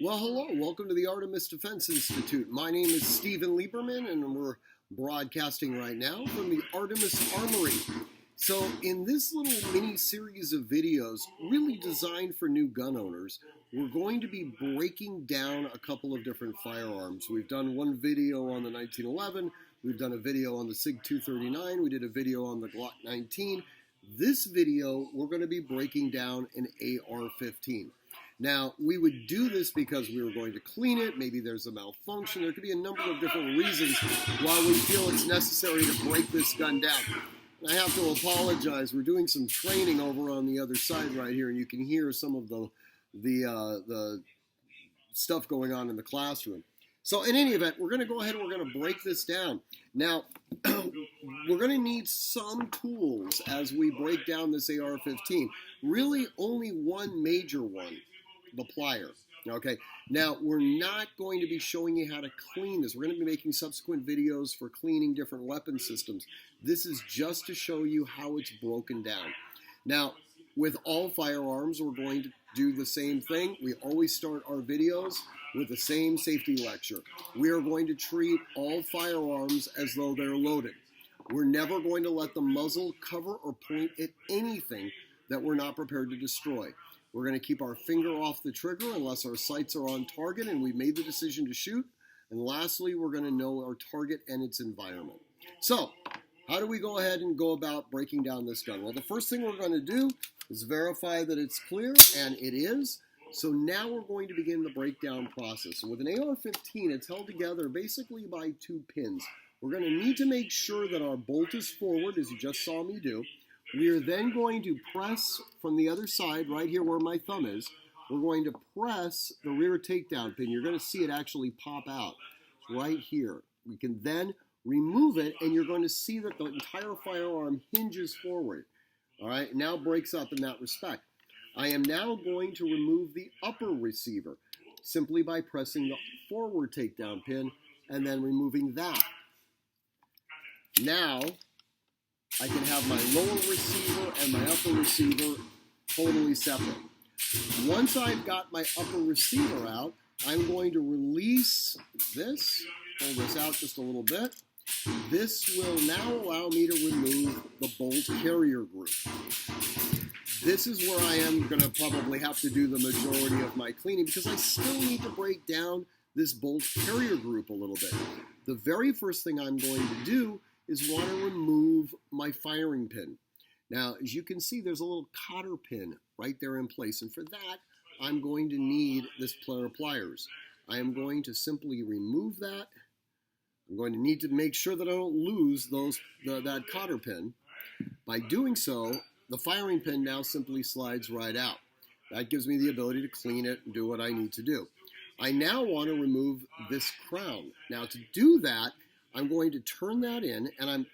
Well, hello. Welcome to the Artemis Defense Institute. My name is Stephen Lieberman, and we're broadcasting right now from the Artemis Armory. So, in this little mini series of videos, really designed for new gun owners, we're going to be breaking down a couple of different firearms. We've done one video on the 1911. We've done a video on the SIG 239. We did a video on the Glock 19. This video, we're going to be breaking down an AR-15. Now, we would do this because we were going to clean it. Maybe there's a malfunction. There could be a number of different reasons why we feel it's necessary to break this gun down. And I have to apologize. We're doing some training over on the other side right here, and you can hear some of the stuff going on in the classroom. So in any event, we're going to go ahead and we're going to break this down. Now, we're going to need some tools as we break down this AR-15. Really only one major one, the plier. Okay, now we're not going to be showing you how to clean this. We're going to be making subsequent videos for cleaning different weapon systems. This is just to show you how it's broken down. Now, with all firearms, we're going to do the same thing. We always start our videos with the same safety lecture. We are going to treat all firearms as though they're loaded. We're never going to let the muzzle cover or point at anything that we're not prepared to destroy. We're going to keep our finger off the trigger unless our sights are on target and we've made the decision to shoot. And lastly, we're going to know our target and its environment. So, how do we go ahead and go about breaking down this gun? Well, the first thing we're going to do is verify that it's clear, and it is. So now we're going to begin the breakdown process. So with an AR-15, it's held together basically by two pins. We're going to need to make sure that our bolt is forward, as you just saw me do. We are then going to press from the other side, right here where my thumb is, we're going to press the rear takedown pin. You're going to see it actually pop out right here. We can then remove it, and you're going to see that the entire firearm hinges forward. All right, now breaks up in that respect. I am now going to remove the upper receiver simply by pressing the forward takedown pin and then removing that. Now, I can have my lower receiver and my upper receiver totally separate. Once I've got my upper receiver out, I'm going to release this, pull this out just a little bit. This will now allow me to remove the bolt carrier group. This is where I am going to probably have to do the majority of my cleaning because I still need to break down this bolt carrier group a little bit. The very first thing I'm going to do is want to remove my firing pin. Now, as you can see, there's a little cotter pin right there in place, and for that, I'm going to need this pair of pliers. I am going to simply remove that. I'm going to need to make sure that I don't lose that cotter pin. By doing so, the firing pin now simply slides right out. That gives me the ability to clean it and do what I need to do. I now want to remove this crown. Now to do that, I'm going to turn that in, and I'm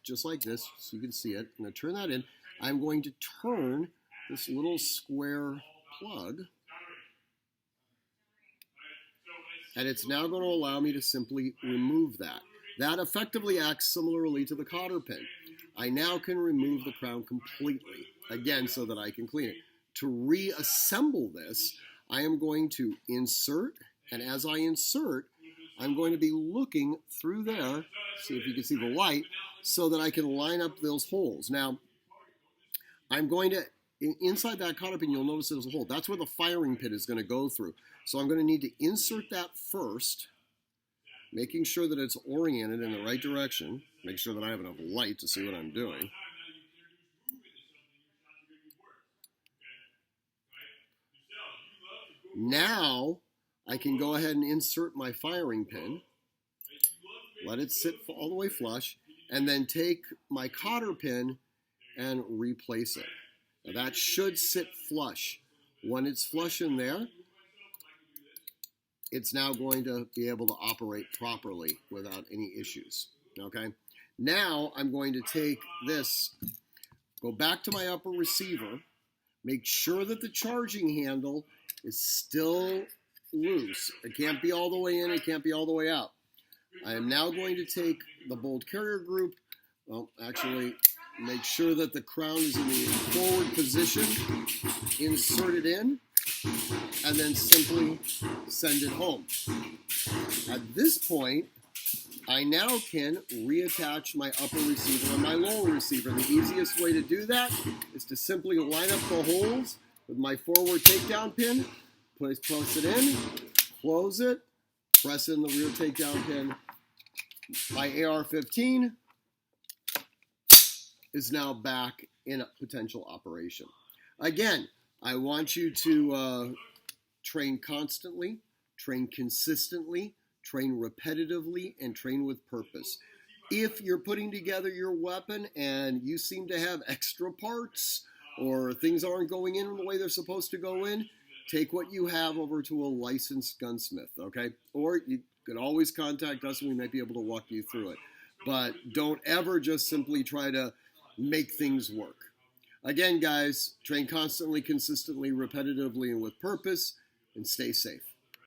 just like this, so you can see it. I'm going to turn that in. I'm going to turn this little square plug, and it's now going to allow me to simply remove that. That effectively acts similarly to the cotter pin. I now can remove the crown completely, again, so that I can clean it. To reassemble this, I am going to insert, and as I insert, I'm going to be looking through there, see if you can see the light, so that I can line up those holes. Now, I'm going to, inside that cotter pin, you'll notice there's a hole. That's where the firing pin is going to go through. So I'm going to need to insert that first, making sure that it's oriented in the right direction. Make sure that I have enough light to see what I'm doing. Now, I can go ahead and insert my firing pin, let it sit all the way flush, and then take my cotter pin and replace it. Now that should sit flush. When it's flush in there, it's now going to be able to operate properly without any issues. Okay? Now I'm going to take this, go back to my upper receiver, make sure that the charging handle is still loose. It can't be all the way in, it can't be all the way out. I am now going to take the bolt carrier group, well, actually make sure that the crown is in the forward position, insert it in, and then simply send it home. At this point, I now can reattach my upper receiver and my lower receiver. The easiest way to do that is to simply line up the holes with my forward takedown pin, place it in, close it, press in the rear takedown pin. My AR-15 is now back in potential operation. Again, I want you to train constantly, train consistently, train repetitively, and train with purpose. If you're putting together your weapon and you seem to have extra parts or things aren't going in the way they're supposed to go in, take what you have over to a licensed gunsmith, okay? Or you could always contact us and we might be able to walk you through it. But don't ever just simply try to make things work. Again, guys, train constantly, consistently, repetitively, and with purpose, and stay safe.